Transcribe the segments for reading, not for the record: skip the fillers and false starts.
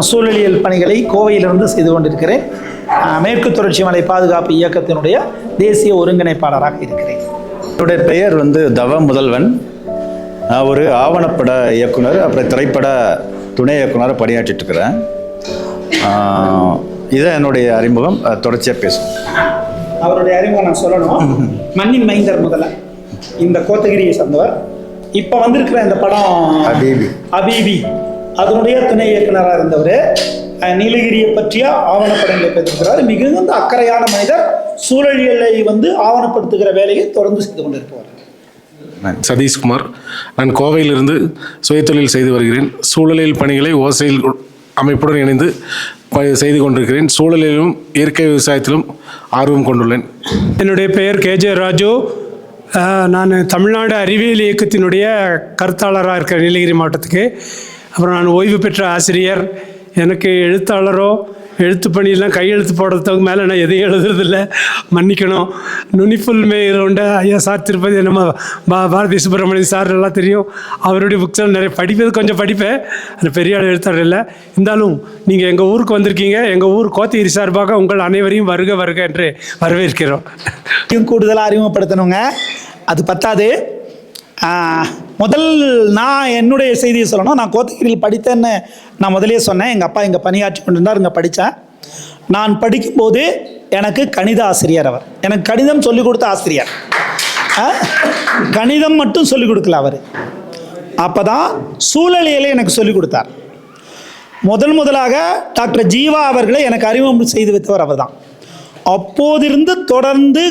சூழலியல் பணிகளை கோவையிலிருந்து செய்து கொண்டிருக்கிறேன். மேற்கு தொடர்ச்சி மலை பாதுகாப்பு இயக்கத்தினுடைய தேசிய ஒருங்கிணைப்பாளராக இருக்கிறேன். என்னுடைய பெயர் தவ முதல்வன். ஒரு ஆவணப்பட இயக்குனர், அப்புறம் திரைப்பட துணை இயக்குனராக பணியாற்றிட்டு இருக்கிறேன். இதான் என்னுடைய அறிமுகம். தொடர்ச்சியாக பேசும். அவருடைய அறிமுகம் நான் சொல்லணும். மண்ணின் மைந்தர் முதல்ல இந்த கோத்தகிரியை சார்ந்தவர். இப்போ வந்திருக்கிற இந்த படம் அபீபி அதனுடைய துணை இயக்குனராக இருந்தவர். நீலகிரியை பற்றிய ஆவணப்படங்களை பெற்றிருக்கிறார். மிகுந்த அக்கறையான மனிதர். சூழலியலை ஆவணப்படுத்துகிற வேலையை தொடர்ந்து செய்து கொண்டிருப்பவர். சதீஷ்குமார். நான் கோவையிலிருந்து சுயதொழில் செய்து வருகிறேன். சூழலியல் பணிகளை ஓசையில் அமைப்புடன் இணைந்து செய்து கொண்டிருக்கிறேன். சூழலிலும் இயற்கை விவசாயத்திலும் ஆர்வம் கொண்டுள்ளேன். என்னுடைய பெயர் கேஜே ராஜு. நான் தமிழ்நாடு அறிவியல் இயக்கத்தினுடைய கருத்தாளராக இருக்கிறேன் நீலகிரி மாவட்டத்துக்கு. அப்புறம் நான் ஓய்வு பெற்ற ஆசிரியர். எனக்கு எழுத்தாளரோ எழுத்து பணியெல்லாம் கையெழுத்து போடுறதுக்கு மேலே நான் எதையும் எழுதுறதில்ல, மன்னிக்கணும். நுனிப்புல் மேயர் உண்ட ஐயா சார் திருப்பதி, நம்ம பாரதி சுப்பிரமணியன் சார் எல்லாம் தெரியும். அவருடைய புக்ஸ் நிறைய படிப்பது கொஞ்சம் படிப்பேன். அது பெரிய ஆள் எழுத்தாளர் இல்லை. இருந்தாலும் நீங்கள் எங்கள் ஊருக்கு வந்திருக்கீங்க. எங்கள் ஊர் கோத்தகிரி சார்பாக உங்கள் அனைவரையும் வருக வருக என்று வரவேற்கிறோம். கூடுதலாக அறிமுகப்படுத்தணுங்க, அது பத்தாது. முதல் நான் என்னுடைய செய்தியை சொல்லணும். நான் கோத்தகிரியில் படித்தேன்னு நான் முதலே சொன்னேன். எங்கள் அப்பா இங்கே பணியாற்றி கொண்டிருந்தார், இங்கே படித்தேன். நான் படிக்கும்போது எனக்கு கணித ஆசிரியர் அவர். எனக்கு கணிதம் சொல்லிக் கொடுத்த ஆசிரியர். கணிதம் மட்டும் சொல்லிக் கொடுக்கல அவர். அப்போ தான் சூழலியலை எனக்கு சொல்லிக் கொடுத்தார். முதலாக டாக்டர் ஜீவா அவர்களை எனக்கு அறிமுகம் செய்து வைத்தவர் அவர் தான். அப்போதிருந்து தொடர்ந்து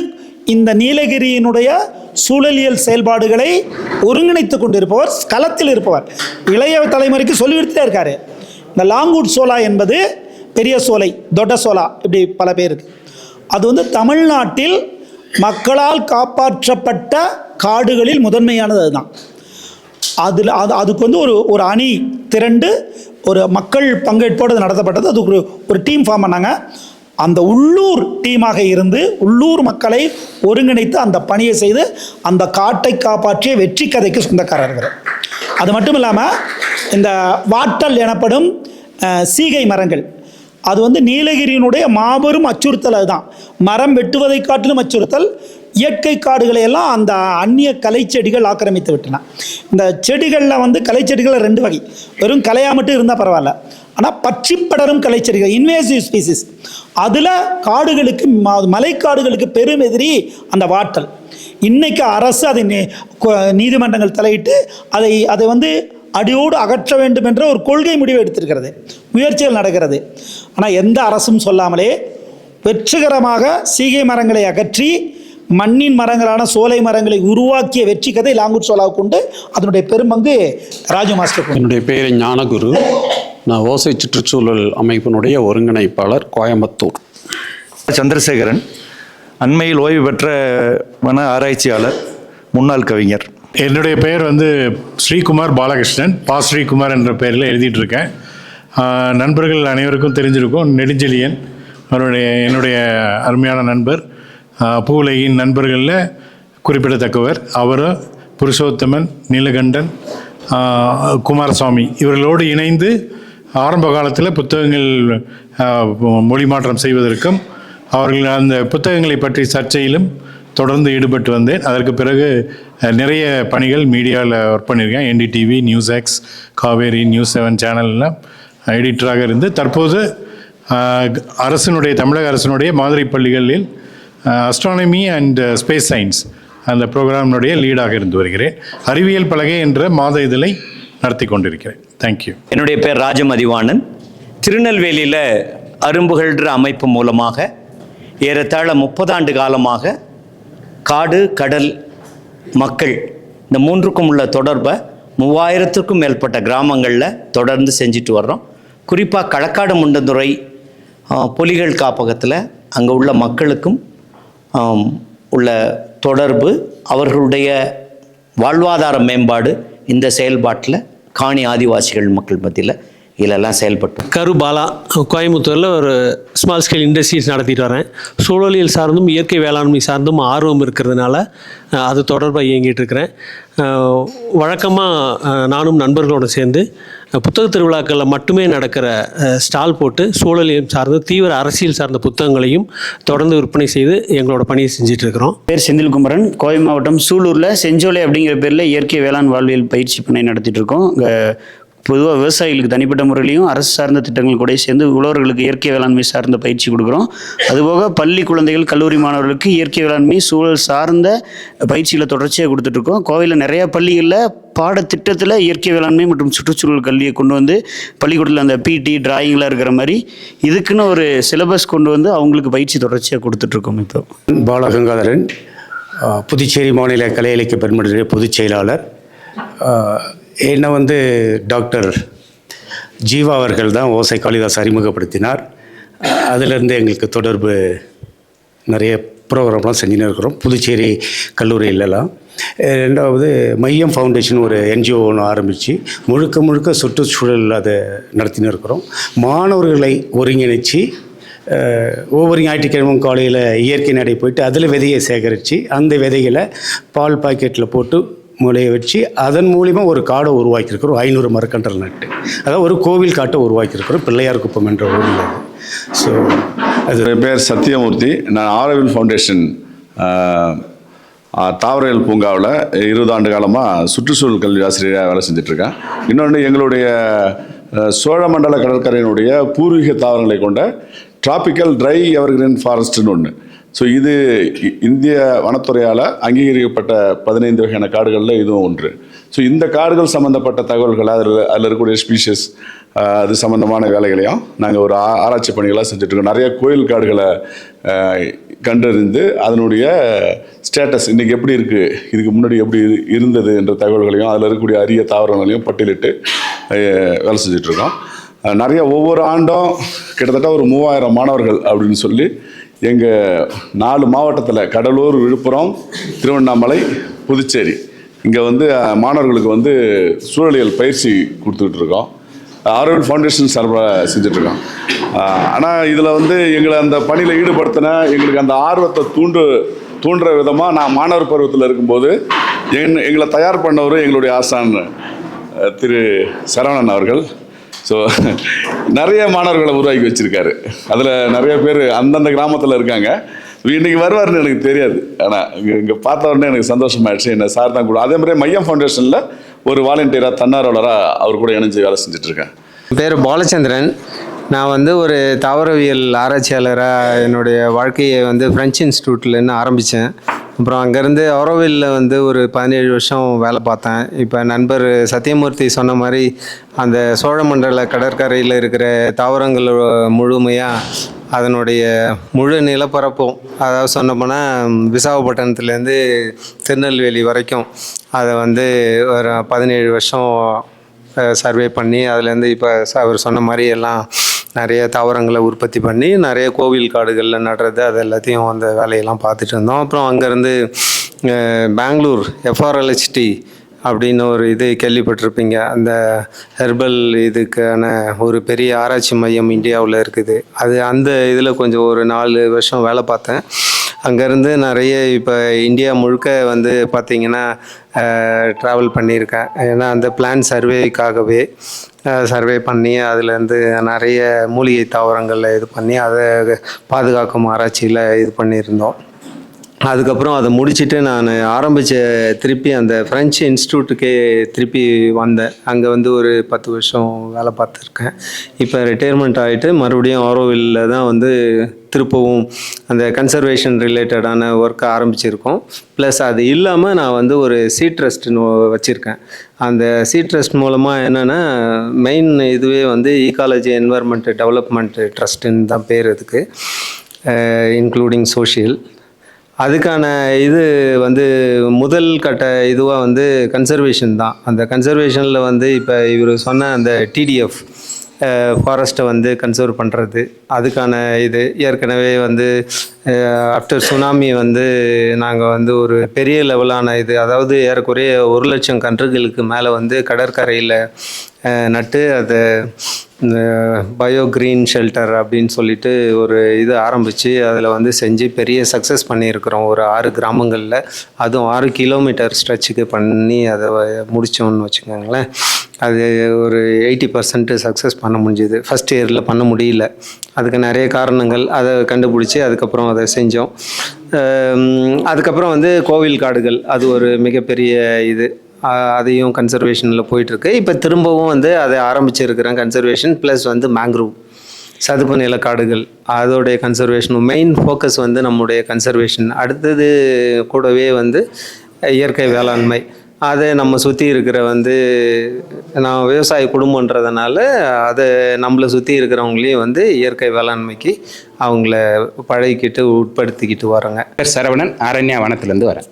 இந்த நீலகிரியினுடைய சூழலியல் செயல்பாடுகளை ஒருங்கிணைத்து கொண்டிருப்பவர், களத்தில் இருப்பவர். இளைய தலைமுறைக்கு சொல்லிவிட்டே இருக்காரு. இந்த லாங்கூட் சோலா என்பது பெரிய சோலை, தொட்ட சோலா, இப்படி பல பேர் இருக்கு. அது தமிழ்நாட்டில் மக்களால் காப்பாற்றப்பட்ட காடுகளில் முதன்மையானது அதுதான். அதுக்கு ஒரு அணி திரண்டு ஒரு மக்கள் பங்கேற்போடு நடத்தப்பட்டது. அதுக்கு ஒரு டீம் ஃபார்ம் பண்ணாங்க. அந்த உள்ளூர் டீமாக இருந்து உள்ளூர் மக்களை ஒருங்கிணைத்து அந்த பணியை செய்து அந்த காட்டை காப்பாற்றிய வெற்றி கதைக்கு சொந்தக்காரர்கள். அது மட்டும் இல்லாமல் இந்த வாட்டல் எனப்படும் சீகை மரங்கள், அது நீலகிரியினுடைய மாபெரும் அச்சுறுத்தல். அதுதான் மரம் வெட்டுவதை காட்டிலும் அச்சுறுத்தல். இயற்கை காடுகளை எல்லாம் அந்த அந்நிய கலை செடிகள் ஆக்கிரமித்து விட்டன. இந்த செடிகளில் கலைச்செடிகள் 2 வகை. வெறும் கலையாக மட்டும் இருந்தால் பரவாயில்ல, ஆனால் பற்றி படரும் கலைச்செடிகள், இன்வேசிவ் ஸ்பீசிஸ். அதில் காடுகளுக்கு, மலைக்காடுகளுக்கு பெரும் எதிரி அந்த வாட்டல். இன்னைக்கு அரசு அதை நீதிமன்றங்கள் தலையிட்டு அதை அடியோடு அகற்ற வேண்டும் என்ற ஒரு கொள்கை முடிவு எடுத்திருக்கிறது. முயற்சிகள் நடக்கிறது. ஆனால் எந்த அரசும் சொல்லாமலே வெற்றிகரமாக சீகை மரங்களை அகற்றி மண்ணின் மரங்களான சோலை மரங்களை உருவாக்கிய வெற்றி கதை லாங்கூட் சோலாவுக்கு உண்டு. அதனுடைய பெரும்பங்கு ராஜு மாஸ்டர். என்னுடைய பெயர் ஞானகுரு. நான் ஓசை சுற்றுச்சூழல் அமைப்பினுடைய ஒருங்கிணைப்பாளர், கோயம்புத்தூர். சந்திரசேகரன். அண்மையில் ஓய்வு பெற்ற வன ஆராய்ச்சியாளர், முன்னாள் கவிஞர். என்னுடைய பெயர் ஸ்ரீகுமார் பாலகிருஷ்ணன். ஸ்ரீகுமார் என்ற பெயரில் எழுதிட்டு இருக்கேன். நண்பர்கள் அனைவருக்கும் தெரிஞ்சிருக்கும். நெடுஞ்செழியன் என்னுடைய அருமையான நண்பர். பூவுலகின் நண்பர்களில் குறிப்பிடத்தக்கவர். அவர் புருஷோத்தமன், நீலகண்டன், குமாரசாமி இவர்களோடு இணைந்து ஆரம்ப காலத்தில் புத்தகங்கள் மொழி மாற்றம் செய்வதற்கும் அவர்கள் அந்த புத்தகங்களை பற்றி சர்ச்சையிலும் தொடர்ந்து ஈடுபட்டு வந்தேன். அதற்கு பிறகு நிறைய பணிகள் மீடியாவில் ஒர்க் பண்ணியிருக்கேன். NDTV, news X, Kaveri, news 7 சேனல்லாம் எடிட்டராக இருந்து தற்போது தமிழக அரசினுடைய மாதிரி பள்ளிகளில் அஸ்ட்ரானமி அண்ட் ஸ்பேஸ் சயின்ஸ் அந்த ப்ரோக்ராமினுடைய லீடாக இருந்து வருகிறேன். அறிவியல் பலகை என்ற மாத இதழை நடத்தி கொண்டிருக்கிறேன். தேங்க்யூ. என்னுடைய பேர் ராஜமதிவாணன். திருநெல்வேலியில் அரும்புகள்ன்ற அமைப்பு மூலமாக ஏறத்தாழ 30 ஆண்டு காலமாக காடு, கடல், மக்கள் இந்த 3க்கும் உள்ள தொடர்பை 3000க்கும் மேற்பட்ட கிராமங்களில் தொடர்ந்து செஞ்சுட்டு வர்றோம். குறிப்பாக களக்காடு முண்டந்துறை புலிகள் காப்பகத்தில் அங்கே உள்ள மக்களுக்கும் உள்ள தொடர்பு, அவர்களுடைய வாழ்வாதார மேம்பாடு, இந்த செயல்பாட்டில் காணி ஆதிவாசிகள் மக்கள் மத்தியில் இதெல்லாம் செயல்பட்டோம். கரு பாலா, கோயம்புத்தூரில் ஒரு ஸ்மால் ஸ்கேல் இண்டஸ்ட்ரீஸ் நடத்திட்டு வரேன். சூழலியல் சார்ந்தும் இயற்கை வேளாண்மை சார்ந்தும் ஆர்வம் இருக்கிறதுனால அது தொடர்பாக இயங்கிட்டு இருக்கிறேன். வழக்கமாக நானும் நண்பர்களோடு சேர்ந்து புத்தக திருவிழாக்களில் மட்டுமே நடக்கிற ஸ்டால் போட்டு சூழலியல் சார்ந்த தீவிர அரசியல் சார்ந்த புத்தகங்களையும் தொடர்ந்து விற்பனை செய்து எங்களோட பணியை செஞ்சிட்ருக்கிறோம். பேர் செந்தில்குமரன், கோவை மாவட்டம் சூலூரில் செஞ்சோலை அப்படிங்கிற பேரில் இயற்கை வேளாண் வாழ்வியல் பயிற்சி பண்ணை நடத்திட்டு இருக்கோம். பொதுவாக விவசாயிகளுக்கு தனிப்பட்ட முறையிலையும் அரசு சார்ந்த திட்டங்கள் கூட சேர்ந்து உழவர்களுக்கு இயற்கை வேளாண்மை சார்ந்த பயிற்சி கொடுக்குறோம். அதுபோக பள்ளி குழந்தைகள், கல்லூரி மாணவர்களுக்கு இயற்கை வேளாண்மை சூழல் சார்ந்த பயிற்சிகளை தொடர்ச்சியாக கொடுத்துட்ருக்கோம். கோவையில் நிறையா பள்ளிகளில் பாடத்திட்டத்தில் இயற்கை வேளாண்மை மற்றும் சுற்றுச்சூழல் கல்வியை கொண்டு வந்து பள்ளிக்கூடத்தில் அந்த பிடி டிராயிங்லாம் இருக்கிற மாதிரி இதுக்குன்னு ஒரு சிலபஸ் கொண்டு வந்து அவங்களுக்கு பயிற்சி தொடர்ச்சியாக கொடுத்துட்ருக்கோம். இப்போ பாலகங்காதரன், புதுச்சேரி மாநில கலை இலக்கிய பெருமன்றத்தினுடைய பொதுச் செயலாளர். என்னை டாக்டர் ஜீவா அவர்கள் தான் ஓசை காளிதாஸ் அறிமுகப்படுத்தினார். அதிலிருந்து எங்களுக்கு தொடர்பு நிறைய ப்ரோக்ராம்லாம் செஞ்சுன்னு இருக்கிறோம் புதுச்சேரி கல்லூரியிலலாம். ரெண்டாவது மையம் ஃபவுண்டேஷன் ஒரு என்ஜிஓ ஒன்று ஆரம்பித்து முழுக்க சுற்றுச்சூழல் அதை நடத்தின்னு இருக்கிறோம். மாணவர்களை ஒருங்கிணைச்சு ஒவ்வொரு ஞாயிற்றுக்கிழமும் காலையில் இயற்கை நடை போயிட்டு அதில் விதையை சேகரித்து அந்த விதைகளை பால் பாக்கெட்டில் போட்டு முளைய வச்சு அதன் மூலிமா ஒரு காடை உருவாக்கியிருக்கிறோம். 500 மரக்கன்றல் நட்டு, அதாவது ஒரு கோவில் காட்டை உருவாக்கியிருக்கிறோம் பிள்ளையார் குப்பம் என்ற ஊரில். ஸோ அது பேர் சத்தியமூர்த்தி. நான் ஆரோவில் ஃபவுண்டேஷன் தாவரவியல் பூங்காவில் 20 ஆண்டு காலமாக சுற்றுச்சூழல் கல்வி ஆசிரியராக வேலை செஞ்சிட்ருக்கேன். இன்னொன்று எங்களுடைய சோழமண்டல கடற்கரையினுடைய பூர்வீக தாவரங்களை கொண்ட டிராபிக்கல் ட்ரை எவர்கிரீன் ஃபாரஸ்ட்னு ஒன்று. ஸோ இது இந்திய வனத்துறையால் அங்கீகரிக்கப்பட்ட 15 வகையான காடுகளில் இதுவும் ஒன்று. ஸோ இந்த காடுகள் சம்மந்தப்பட்ட தகவல்கள் அதில் இருக்கக்கூடிய ஸ்பீஷஸ் அது சம்மந்தமான வேலைகளையும் நாங்கள் ஒரு ஆராய்ச்சி பணிகளாக செஞ்சுட்ருக்கோம். நிறைய கோயில் காடுகளை கண்டறிந்து அதனுடைய ஸ்டேட்டஸ் இன்றைக்கி எப்படி இருக்குது, இதுக்கு முன்னாடி எப்படி இருந்தது என்ற தகவல்களையும் அதில் இருக்கக்கூடிய அரிய தாவரங்களையும் பட்டியலிட்டு வேலை செஞ்சிட்ருக்கோம். நிறைய ஒவ்வொரு ஆண்டும் கிட்டத்தட்ட ஒரு 3000 மாணவர்கள் அப்படின்னு சொல்லி எங்கள் 4 மாவட்டத்தில் கடலூர், விழுப்புரம், திருவண்ணாமலை, புதுச்சேரி இங்கே மாணவர்களுக்கு சூழலியல் பயிற்சி கொடுத்துக்கிட்டு இருக்கோம். ஆரோவில் ஃபவுண்டேஷன் சார்பாக செஞ்சிட்ருக்கோம். ஆனால் இதில் எங்களை அந்த பணியில் ஈடுபடுத்தின எங்களுக்கு அந்த ஆர்வத்தை தூண்டுற விதமாக நான் மாணவர் பருவத்தில் இருக்கும்போது எங்களை தயார் பண்ணவர் எங்களுடைய ஆசான் திரு சரவணன் அவர்கள். ஸோ நிறைய மாணவர்களை உருவாக்கி வச்சுருக்காரு. அதில் நிறைய பேர் அந்தந்த கிராமத்தில் இருக்காங்க. இன்றைக்கி வருவார்னு எனக்கு தெரியாது, ஆனால் இங்கே பார்த்த உடனே எனக்கு சந்தோஷமாயிடுச்சு. என்ன சார் தான் கூட. அதே மாதிரி மையம் ஃபவுண்டேஷனில் ஒரு வாலண்டியராக தன்னார்வலராக அவர் கூட இணைஞ்சு வேலை செஞ்சிட்ருக்கேன். பேர் பாலச்சந்திரன். நான் ஒரு தாவரவியல் ஆராய்ச்சியாளராக என்னுடைய வாழ்க்கையை ஃப்ரெஞ்ச் இன்ஸ்டியூட்லேருந்து ஆரம்பித்தேன். அப்புறம் அங்கேருந்து ஆரோவில்லில் ஒரு 17 வருஷம் வேலை பார்த்தேன். இப்போ நண்பர் சத்தியமூர்த்தி சொன்ன மாதிரி அந்த சோழமண்டல கடற்கரையில் இருக்கிற தாவரங்கள் முழுமையாக அதனுடைய முழு நிலப்பரப்பும், அதாவது சொன்னோம்னா விசாகப்பட்டினத்துலேருந்து திருநெல்வேலி வரைக்கும் அதை ஒரு 17 வருஷம் சர்வே பண்ணி அதுலேருந்து இப்போ அவர் சொன்ன மாதிரி எல்லாம் நிறைய தாவரங்களை உற்பத்தி பண்ணி நிறைய கோவில் காடுகளில் நடுறது அது எல்லாத்தையும் அந்த வேலையெல்லாம் பார்த்துட்டு இருந்தோம். அப்புறம் அங்கேருந்து பெங்களூர் FRLHT அப்படின்னு ஒரு இது கேள்விப்பட்டிருப்பீங்க. அந்த ஹெர்பல் இதுக்கான ஒரு பெரிய ஆராய்ச்சி மையம் இந்தியாவில் இருக்குது. அது அந்த இதில் கொஞ்சம் ஒரு 4 வருஷம் வேலை பார்த்தேன். அங்கேருந்து நிறைய இப்போ இந்தியா முழுக்க பார்த்திங்கன்னா ட்ராவல் பண்ணியிருக்கேன். ஏன்னா அந்த பிளான் சர்வேக்காகவே சர்வே பண்ணி அதுலேருந்து நிறைய மூலிகை தாவரங்களில் இது பண்ணி அதை பாதுகாக்கும் ஆராய்ச்சியில் இது பண்ணியிருந்தோம். அதுக்கப்புறம் அதை முடிச்சுட்டு நான் திருப்பி அந்த ஃப்ரெஞ்சு இன்ஸ்டியூட்டுக்கே திருப்பி வந்தேன். அங்கே ஒரு 10 வருஷம் வேலை பார்த்துருக்கேன். இப்போ ரிட்டையர்மெண்ட் ஆகிட்டு மறுபடியும் ஆரோவில்லில் தான் திருப்பவும் அந்த கன்சர்வேஷன் ரிலேட்டடான ஒர்க்கை ஆரம்பிச்சிருக்கோம். ப்ளஸ் அது இல்லாமல் நான் ஒரு சீட் ட்ரஸ்ட்னு வச்சுருக்கேன். அந்த சீட் ட்ரஸ்ட் மூலமாக என்னென்னா மெயின் இதுவே ஈகாலஜி என்வரன்மெண்ட் டெவலப்மெண்ட் ட்ரஸ்ட்டுன்னு தான் பேர் அதுக்கு, இன்க்ளூடிங் சோஷியல். அதுக்கான இது முதல் கட்ட இதுவாக கன்சர்வேஷன் தான். அந்த கன்சர்வேஷனில் இப்போ இவர் சொன்ன அந்த TDF ஃபாரஸ்ட்டை வந்து கன்சர்வ் பண்ணுறது, அதுக்கான இது ஏற்கனவே வந்து ஆஃப்டர் சுனாமி வந்து நாங்கள் வந்து ஒரு பெரிய லெவலான இது, அதாவது ஏறக்குறைய 1,00,000 கன்றுகளுக்கு மேலே வந்து கடற்கரையில் நட்டு அதை பயோ க்ரீன் ஷெல்டர் அப்படின்னு சொல்லிட்டு ஒரு இது ஆரம்பித்து அதில் வந்து செஞ்சு பெரிய சக்ஸஸ் பண்ணியிருக்கிறோம் ஒரு 6 கிராமங்களில். அதுவும் 6 கிலோமீட்டர் ஸ்ட்ரெச்சுக்கு பண்ணி அதை முடித்தோன்னு வச்சுக்கோங்களேன். அது ஒரு 80% சக்ஸஸ் பண்ண முடிஞ்சுது. ஃபஸ்ட் இயரில் பண்ண முடியல, அதுக்கு நிறைய காரணங்கள், அதை கண்டுபிடிச்சி அதுக்கப்புறம் அதை செஞ்சோம். அதுக்கப்புறம் வந்து கோவில் காடுகள், அது ஒரு மிகப்பெரிய இது, அதையும் கன்சர்வேஷனில் போயிட்டுருக்கு. இப்போ திரும்பவும் வந்து அதை ஆரம்பிச்சிருக்கிறேன் கன்சர்வேஷன் ப்ளஸ் வந்து மேங்க்ரூவ் சதுப்பு நில காடுகள், அதோடைய கன்சர்வேஷனும் மெயின் ஃபோக்கஸ் வந்து நம்முடைய கன்சர்வேஷன். அடுத்தது கூடவே வந்து இயற்கை வேளாண்மை, அதை நம்ம சுற்றி இருக்கிற வந்து நான் விவசாய குடும்பன்றதுனால அதை நம்மளை சுற்றி இருக்கிறவங்களையும் வந்து இயற்கை வேளாண்மைக்கு அவங்கள பழகிக்கிட்டு உட்படுத்திக்கிட்டு வரோங்க. சரவணன், ஆரண்யா வனத்திலேருந்து வரேன்.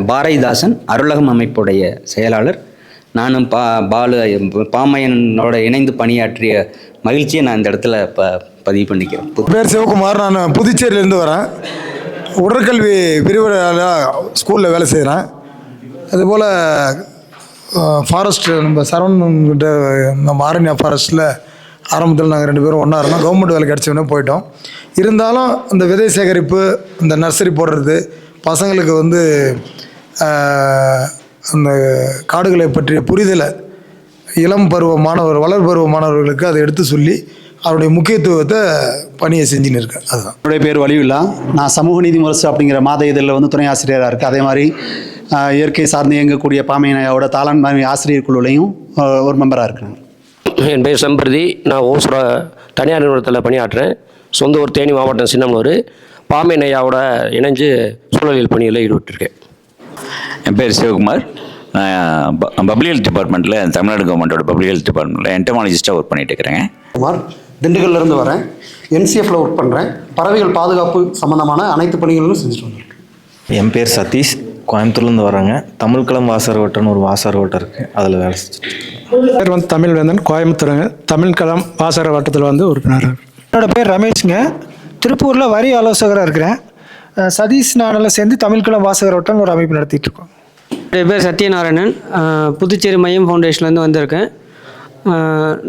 பாரதிதாசன் அருளகம் அமைப்புடைய செயலாளர். நானும் பாமையனோட இணைந்து பணியாற்றிய மகிழ்ச்சியை நான் இந்த இடத்துல பதிவு பண்ணிக்கிறேன். பேர் சிவகுமார், நான் புதுச்சேரியிலேருந்து வரேன். உடற்கல்வி பிரிவில் ஸ்கூலில் வேலை செய்கிறேன். அதுபோல் ஃபாரஸ்ட் நம்ம சரவணன்கிட்ட நம்ம ஆரண்யா ஃபாரஸ்ட்டில் ஆரம்பத்தில் நாங்கள் 2 பேரும் ஒன்றா இருந்தோம். கவர்மெண்ட் வேலை கிடச்சோன்னே போயிட்டோம். இருந்தாலும் இந்த விதை சேகரிப்பு, இந்த நர்சரி போடுறது, பசங்களுக்கு வந்து அந்த காடுகளை பற்றிய புரிதலை இளம் பருவ மாணவர் வளர்பருவ மாணவர்களுக்கு அதை எடுத்து சொல்லி அவருடைய முக்கியத்துவத்தை பணியை செஞ்சுன்னு இருக்கேன். அதுதான். என்னுடைய பேர் வலியுல்லா. நான் சமூக நீதி முரசு அப்படிங்கிற மாத இதழில் வந்து துணை ஆசிரியராக இருக்குது. அதே மாதிரி இயற்கை சார்ந்து இயங்கக்கூடிய பாமையனையோட தாளான் ஆசிரியர் குழுவிலையும் ஒரு மெம்பராக இருக்கிறேன். என் பேர் செம்பருதி. நான் ஓசூர் தனியார் நிறுவனத்தில் பணியாற்றுறேன். சொந்த ஊர் தேனி மாவட்டம் சின்னமனூர். பாமையனையாவோட இணைஞ்சு சூழலியல் பணியில் ஈடுபட்டிருக்கேன். என் பேர் சிவகுமார். நான் பப்ளிக் ஹெல்த் டிபார்ட்மெண்ட்டில், தமிழ்நாடு கவர்மெண்ட்டோட பப்ளிக் ஹெல்த் டிபார்ட்மெண்ட்டில் என்டமாலஜிஸ்ட்டாக ஒர்க் பண்ணிட்டு இருக்கிறேங்க. குமார், திண்டுக்கல்லேருந்து வரேன். என்சிஎஃப்ல ஒர்க் பண்ணுறேன். பறவைகள் பாதுகாப்பு சம்மந்தமான அனைத்து பணிகளும் செஞ்சுட்டு வந்திருக்கேன். என் பேர் சதீஷ், கோயம்புத்தூர்லேருந்து வராங்க. தமிழ்களம் வாசர் வட்டம்னு ஒரு வாசர் வட்டம் இருக்குது, அதில் வேலை செஞ்சுட்டு. பேர் வந்து தமிழ்வேந்தன், கோயம்புத்தூருங்க. தமிழ்களம் வாசர வட்டத்தில் வந்து உறுப்பினர். என்னோடய பேர் ரமேஷ்ங்க, திருப்பூரில் வரி ஆலோசகராக இருக்கிறேன். சதீஷ் நானெல்லாம் சேர்ந்து தமிழ்களம் வாசகர் வட்டம்னு ஒரு அமைப்பு நடத்திட்டு இருக்கோம். என் பேர் சத்யநாராயணன், புதுச்சேரி மையம் ஃபவுண்டேஷன்லேருந்து வந்திருக்கேன்.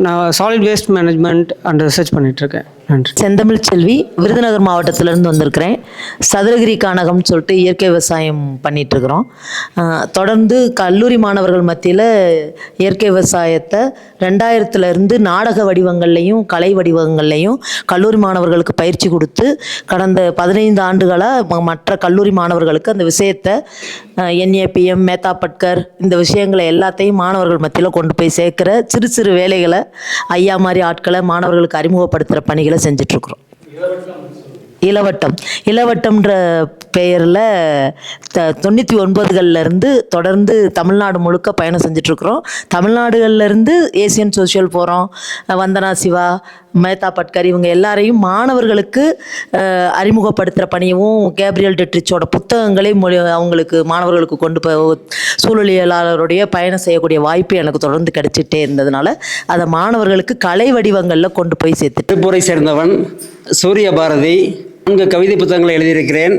நான் solid waste management and research பண்ணிகிட்ருக்கேன். நன்றி. செந்தமிழ் செல்வி, விருதுநகர் மாவட்டத்திலேருந்து வந்திருக்கிறேன். சதுரகிரி கானகம்னு சொல்லிட்டு இயற்கை விவசாயம் பண்ணிகிட்ருக்குறோம். தொடர்ந்து கல்லூரி மாணவர்கள் மத்தியில் இயற்கை விவசாயத்தை 2000 நாடக வடிவங்கள்லையும் கலை வடிவங்கள்லையும் கல்லூரி மாணவர்களுக்கு பயிற்சி கொடுத்து கடந்த 15 ஆண்டுகளாக மற்ற கல்லூரி மாணவர்களுக்கு அந்த விஷயத்தை NAPM, மேத்தா பட்கர், இந்த விஷயங்களை எல்லாத்தையும் மாணவர்கள் மத்தியில் கொண்டு போய் சேர்க்குற சிறு சிறு வேலைகளை ஐயா மாதிரி ஆட்களை மாணவர்களுக்கு அறிமுகப்படுத்துகிற பணிகளை செஞ்சிட்ருக்குறோம். இளவட்டம்ன்ற பெயரில் 99களிலிருந்து தொடர்ந்து தமிழ்நாடு முழுக்க பயணம் செஞ்சிட்ருக்குறோம். தமிழ்நாடுகள்லேருந்து ஏசியன் சோஷியல் ஃபோரம், வந்தனா சிவா, மேத்தா பட்கர் இவங்க எல்லாரையும் மாணவர்களுக்கு அறிமுகப்படுத்துகிற பணியவும் கேப்ரியல் டெட்ரிச்சோட புத்தகங்களை அவங்களுக்கு மாணவர்களுக்கு கொண்டு போய் சூழலியலாளருடைய பயணம் செய்யக்கூடிய வாய்ப்பு எனக்கு தொடர்ந்து கிடைச்சிட்டே இருந்ததுனால அதை மாணவர்களுக்கு கலை வடிவங்களில் கொண்டு போய் சேர்த்து. திருப்பூரை சேர்ந்தவன் சூரிய பாரதி. 4 கவிதை புத்தகங்களை எழுதியிருக்கிறேன்.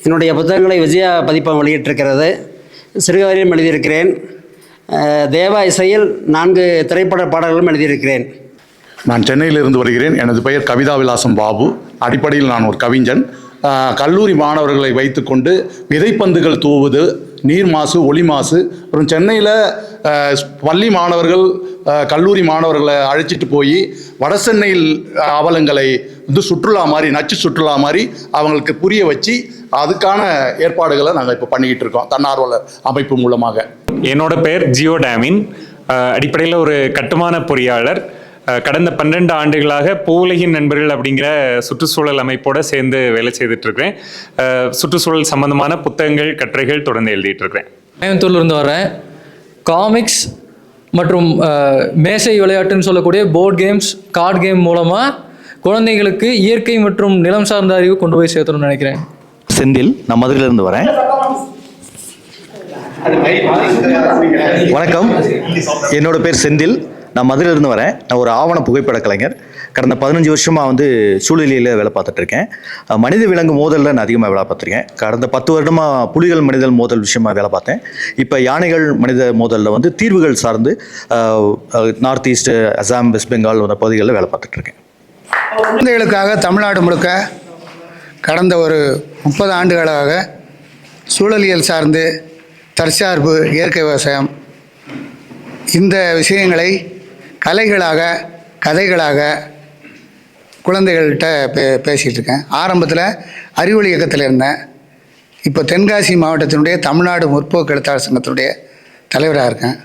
என்னுடைய புத்தகங்களை விஜயா பதிப்பகம் வெளியிட்டிருக்கிறது. சிறுகதையும் எழுதியிருக்கிறேன். தேவா இசையில் 4 திரைப்பட பாடல்களும் எழுதியிருக்கிறேன். நான் சென்னையிலிருந்து வருகிறேன். எனது பெயர் கவிதா விலாசம் பாபு. அடிப்படையில் நான் ஒரு கவிஞன். கல்லூரி மாணவர்களை வைத்துக்கொண்டு விதைப்பந்துகள் தூவுது, நீர் மாசு, ஒளி மாசு, அப்புறம் சென்னையில் பள்ளி மாணவர்கள் கல்லூரி மாணவர்களை அழைச்சிட்டு போய் வடசென்னையில் அவலங்களை வந்து சுற்றுலா மாதிரி, நச்சு சுற்றுலா மாதிரி அவங்களுக்கு புரிய வச்சு அதுக்கான ஏற்பாடுகளை நாங்கள் இப்போ பண்ணிக்கிட்டு இருக்கோம் தன்னார்வலர் அமைப்பு மூலமாக. என்னோட பெயர் ஜியோ டேமின். அடிப்படையில் ஒரு கட்டுமான பொறியாளர். கடந்த 12 ஆண்டுகளாக பூவுலகின் நண்பர்கள் அப்படிங்கிற சுற்றுச்சூழல் அமைப்போடு சேர்ந்து வேலை செய்துட்ருக்கிறேன். சுற்றுச்சூழல் சம்பந்தமான புத்தகங்கள், கட்டுரைகள் தொடர்ந்து எழுதிட்டு இருக்கிறேன். கோயம்புத்தூர்லேருந்து வரேன். காமிக்ஸ் மற்றும் மேசை விளையாட்டுன்னு சொல்லக்கூடிய போர்ட் கேம்ஸ், கார்டு கேம் மூலமாக குழந்தைகளுக்கு இயற்கை மற்றும் நிலம் சார்ந்த அறிவு கொண்டு போய் சேர்த்தணும்னு நினைக்கிறேன். செந்தில், நான் மதுரையிலேருந்து வரேன். வணக்கம், என்னோட பேர் செந்தில். நான் மதுரையிலேருந்து வரேன். நான் ஒரு ஆவண புகைப்பட கலைஞர். கடந்த 15 வருஷமாக வந்து சூழலியலில் வேலை பார்த்துட்ருக்கேன். மனித விலங்கு மோதலில் நான் அதிகமாக வேலை பார்த்துருக்கேன். கடந்த 10 வருடமாக புலிகள் மனிதல் மோதல் விஷயமாக வேலை பார்த்தேன். இப்போ யானைகள் மனித மோதலில் வந்து தீர்வுகள் சார்ந்து north east, Assam, west Bengal போன்ற பகுதிகளில் வேலை பார்த்துட்ருக்கேன். குழந்தைகளுக்காக தமிழ்நாடு முழுக்க கடந்த ஒரு 30 ஆண்டுகளாக சூழலியல் சார்ந்து தற்சார்பு, இயற்கை விவசாயம் இந்த விஷயங்களை கலைகளாக, கதைகளாக குழந்தைகள்கிட்ட பேசிகிட்டு இருக்கேன். ஆரம்பத்தில் அறிவொளி இயக்கத்தில் இருந்தேன். இப்போ தென்காசி மாவட்டத்தினுடைய தமிழ்நாடு முற்போக்கு எழுத்தாளர் சங்கத்தினுடைய தலைவராக இருக்கேன்.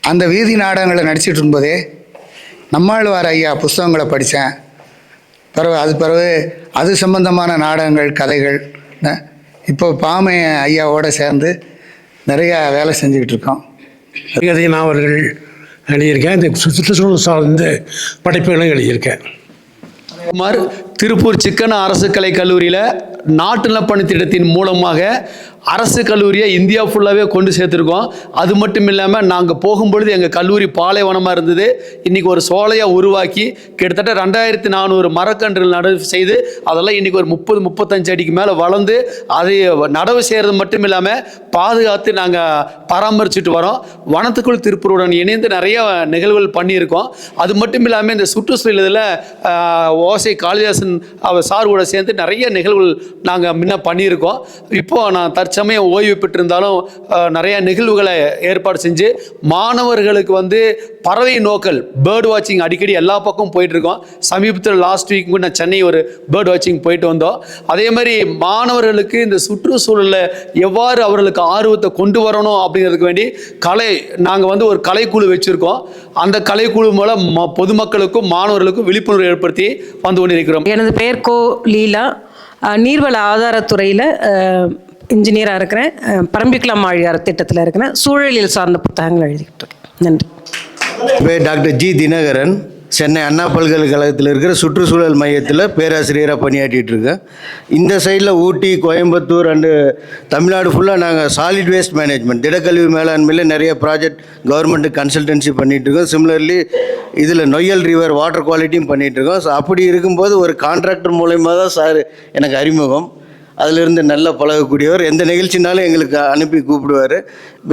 அந்த வீதி நாடகங்களை நடிச்சிட்டு இருக்கும்போதே நம்மாழ்வார் ஐயா புஸ்தகங்களை படித்தேன். பிறகு அது சம்பந்தமான நாடகங்கள், கதைகள். இப்போ பாமை ஐயாவோடு சேர்ந்து நிறையா வேலை செஞ்சுக்கிட்டு இருக்கோம். நான் அவர்கள் எழுதியிருக்கேன். இந்த சுற்றுச்சூழல் சார்ந்த படைப்புகளும் எழுதியிருக்கேன். குமார், திருப்பூர் சிக்கன அரசு கலை கல்லூரியில் நாட்டு நலப்பணி திட்டத்தின் மூலமாக அரசு கல்லூரியை இந்தியா ஃபுல்லாகவே கொண்டு சேர்த்துருக்கோம். அது மட்டும் இல்லாமல் நாங்கள் போகும்பொழுது எங்கள் கல்லூரி பாலைவனமாக இருந்தது. இன்றைக்கி ஒரு சோலையாக உருவாக்கி கிட்டத்தட்ட 2400 மரக்கன்றுகள் நடவு செய்து அதெல்லாம் இன்றைக்கி ஒரு 30-35 அடிக்கு மேலே வளர்ந்து அதை நடவு செய்கிறது மட்டும் இல்லாமல் பாதுகாத்து நாங்கள் பராமரிச்சுட்டு வரோம். வனத்துக்குள் திருப்பூருடன் இணைந்து நிறைய நிகழ்வுகள் பண்ணியிருக்கோம். அது மட்டும் இல்லாமல் இந்த சுற்றுச்சூழல் இதில் ஓசை காளிதாசன் அவர் சார் கூட சேர்ந்து நிறைய நிகழ்வுகள் நாங்கள் முன்ன பண்ணியிருக்கோம். இப்போது நான் தற்சமயம் ஓய்வு பெற்றிருந்தாலும் நிறைய நிகழ்வுகளை ஏற்பாடு செஞ்சு மாணவர்களுக்கு வந்து பறவை நோக்கல், பேர்ட் வாட்சிங் அடிக்கடி எல்லா பக்கமும் போயிட்டுருக்கோம். சமீபத்தில் லாஸ்ட் வீக் கூட நான் சென்னை ஒரு பேர்ட் வாட்சிங் போயிட்டு வந்தோம். அதே மாதிரி மாணவர்களுக்கு இந்த சுற்றுச்சூழலில் எவ்வாறு அவர்களுக்கு ஆர்வத்தை கொண்டு வரணும் அப்படிங்கிறதுக்கு வேண்டி நாங்கள் வந்து ஒரு கலைக்குழு வச்சுருக்கோம். அந்த கலைக்குழு மூலம் பொதுமக்களுக்கும் மாணவர்களுக்கும் விழிப்புணர்வு ஏற்படுத்தி வந்து கொண்டிருக்கிறோம். எனது பெயர் கோ லீலா. நீர்வள ஆதாரத்துறையில் இன்ஜினியராக இருக்கிறேன். பரம்பிக்குளம் ஆழியார் திட்டத்தில் இருக்கிறேன். சூழலியல் சார்ந்த புத்தகங்கள் எழுதிக்கிட்டு இருக்கேன். நன்றி. பேர் டாக்டர் ஜி தினகரன். சென்னை அண்ணா பல்கலைக்கழகத்தில் இருக்கிற சுற்றுச்சூழல் மையத்தில் பேராசிரியராக பணியாற்றிட்டு இருக்கேன். இந்த சைடில் ஊட்டி, கோயம்புத்தூர் அண்டு தமிழ்நாடு ஃபுல்லாக நாங்கள் சாலிட் வேஸ்ட் மேனேஜ்மெண்ட், திடக்கழிவு மேலாண்மையில் நிறைய ப்ராஜெக்ட் கவர்மெண்ட்டு கன்சல்டன்சி பண்ணிகிட்ருக்கோம். சிமிலர்லி இதில் நொய்யல் ரிவர் வாட்டர் குவாலிட்டியும் பண்ணிகிட்ருக்கோம். ஸோ அப்படி இருக்கும்போது ஒரு கான்ட்ராக்டர் மூலயமா தான் சார் எனக்கு அறிமுகம். அதிலிருந்து நல்லா பழகக்கூடியவர். எந்த நிகழ்ச்சினாலும் எங்களுக்கு அனுப்பி கூப்பிடுவார்.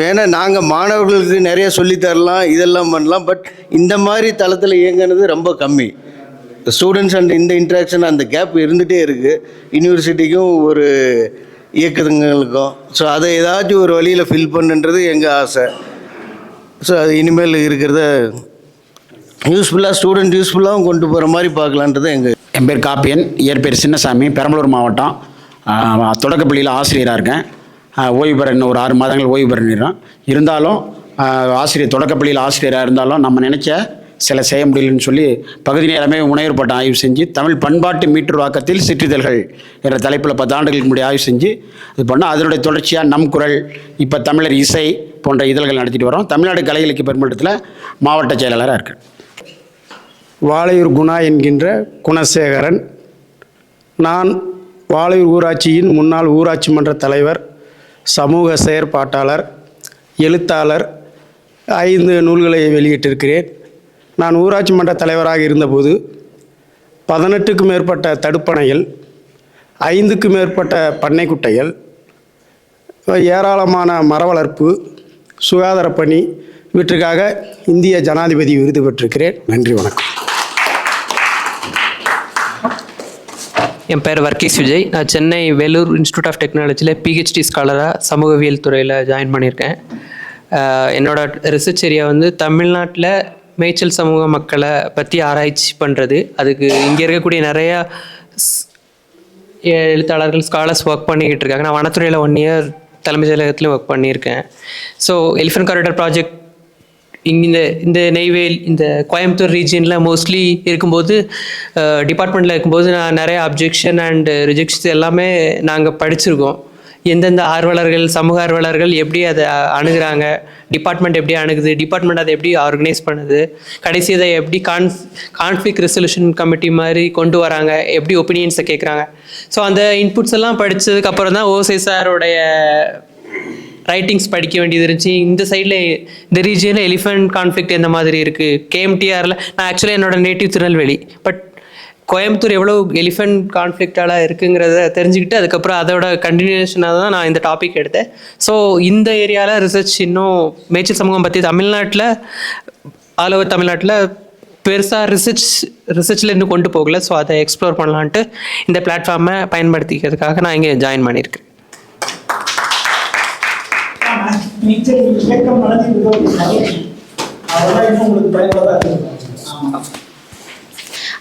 ஏன்னா நாங்கள் மாணவர்களுக்கு நிறைய சொல்லித்தரலாம், இதெல்லாம் பண்ணலாம். பட் இந்த மாதிரி தளத்தில் இயங்கினது ரொம்ப கம்மி. ஸ்டூடெண்ட்ஸ் அண்ட் இந்த இன்ட்ராக்ஷன் அந்த கேப் இருந்துகிட்டே இருக்குது, யூனிவர்சிட்டிக்கும் ஒரு இயக்கங்களுக்கும். ஸோ அதை ஏதாச்சும் ஒரு வழியில் ஃபில் பண்ணுன்றது எங்கள் ஆசை. ஸோ அது இனிமேல் இருக்கிறத யூஸ்ஃபுல்லாக ஸ்டூடெண்ட் யூஸ்ஃபுல்லாகவும் கொண்டு போகிற மாதிரி பார்க்கலான்றது எங்கள். என் பேர் காப்பியன், இயற்பேர் சின்னசாமி, பெரம்பலூர் மாவட்டம். தொடக்கப்பள்ளியில் ஆசிரியராக இருக்கேன். ஓய்வு பெற இன்னும் ஒரு 6 மாதங்கள் ஓய்வு பெறணும். இருந்தாலும் தொடக்கப்பள்ளியில் ஆசிரியராக இருந்தாலும் நம்ம நினச்ச சில செய்ய முடியலன்னு சொல்லி பகுதி நேரமே முனைவர் பட்டம் ஆய்வு செஞ்சு தமிழ் பண்பாட்டு மீட்டுருவாக்கத்தில் சிற்றிதழ்கள் என்ற தலைப்பில் 10 ஆண்டுகளுக்கு முன்னாடி ஆய்வு செஞ்சு இது பண்ணால் அதனுடைய தொடர்ச்சியாக நம் குரல், இப்போ தமிழர் இசை போன்ற இதழ்கள் நடத்திட்டு வரோம். தமிழ்நாடு கலை இலக்கிய பெருமன்றத்தில் மாவட்ட செயலாளராக இருக்கேன். வாளையூர் குணா என்கின்ற குணசேகரன். நான் வாளையூர் ஊராட்சியின் முன்னாள் ஊராட்சி மன்ற தலைவர், சமூக செயற்பாட்டாளர், எழுத்தாளர். 5 நூல்களை வெளியிட்டிருக்கிறேன். நான் ஊராட்சி மன்ற தலைவராக இருந்தபோது 18க்கும் மேற்பட்ட தடுப்பணைகள், 5க்கும் மேற்பட்ட பண்ணைக்குட்டைகள், ஏராளமான மர வளர்ப்பு, சுகாதார பணி இவற்றுக்காக இந்திய ஜனாதிபதி விருது பெற்றிருக்கிறேன். நன்றி, வணக்கம். என் பேர் வர்க்கீஸ் விஜய். நான் சென்னை வேலூர் இன்ஸ்டியூட் ஆஃப் டெக்னாலஜியில் பிஹெச்டி ஸ்காலராக சமூகவியல் துறையில் ஜாயின் பண்ணியிருக்கேன். என்னோட ரிசர்ச் ஏரியா வந்து தமிழ்நாட்டில் மேய்ச்சல் சமூக மக்களை பற்றி ஆராய்ச்சி பண்ணுறது. அதுக்கு இங்கே இருக்கக்கூடிய நிறையா எழுத்தாளர்கள், ஸ்காலர்ஸ் ஒர்க் பண்ணிக்கிட்டு இருக்காங்க. நான் வனத்துறையில் 1 year தலைமைச் செயலகத்துலேயும் ஒர்க் பண்ணியிருக்கேன். ஸோ எலிஃபென்ட் காரிடார் ப்ராஜெக்ட் இந்த நெய்வேல், இந்த கோயம்புத்தூர் ரீஜியனில் மோஸ்ட்லி இருக்கும்போது, டிபார்ட்மெண்ட்டில் இருக்கும்போது நான் நிறைய அப்ஜெக்ஷன் அண்ட் ரிஜெக்ஷன்ஸ் எல்லாமே நாங்கள் படிச்சிருக்கோம். எந்தெந்த ஆர்வலர்கள், சமூக ஆர்வலர்கள் எப்படி அதை அணுகுறாங்க, டிபார்ட்மெண்ட் எப்படி அணுகுது, டிபார்ட்மெண்ட் அதை எப்படி ஆர்கனைஸ் பண்ணுது, கடைசி அதை எப்படி கான்ஃப்ளிக்ட் ரெசல்யூஷன் கமிட்டி மாதிரி கொண்டு வராங்க, எப்படி ஒப்பீனியன்ஸை கேட்குறாங்க. ஸோ அந்த இன்புட்ஸ் எல்லாம் படித்ததுக்கப்புறம் தான் ஓசை சாரோடைய ரைட்டிங்ஸ் படிக்க வேண்டியது இருந்துச்சு. இந்த சைடில் இந்த ரீஜியனில் எலிஃபென்ட் கான்ஃப்ளிக்ட் எந்த மாதிரி இருக்குது, கேஎம்டிஆரில் நான் ஆக்சுவலாக என்னோட நேட்டிவ் திருநெல்வேலி, பட் கோயம்புத்தூர் எவ்வளோ எலிஃபென்ட் கான்ஃப்ளிக்டால இருக்குங்கிறத தெரிஞ்சுக்கிட்டு அதுக்கப்புறம் அதோட கண்டினியூஷனாக தான் நான் இந்த டாபிக் எடுத்தேன். ஸோ இந்த ஏரியாவில் ரிசர்ச் இன்னும் மேய்ச்சல் சமூகம் பற்றி தமிழ்நாட்டில் ஆல் ஓவர் தமிழ்நாட்டில் பெருசாக ரிசர்ச்சில் இன்னும் கொண்டு போகல. ஸோ அதை எக்ஸ்ப்ளோர் பண்ணலான்ட்டு இந்த பிளாட்ஃபார்மை பயன்படுத்திக்கிறதுக்காக நான் இங்கே ஜாயின் பண்ணியிருக்கேன்.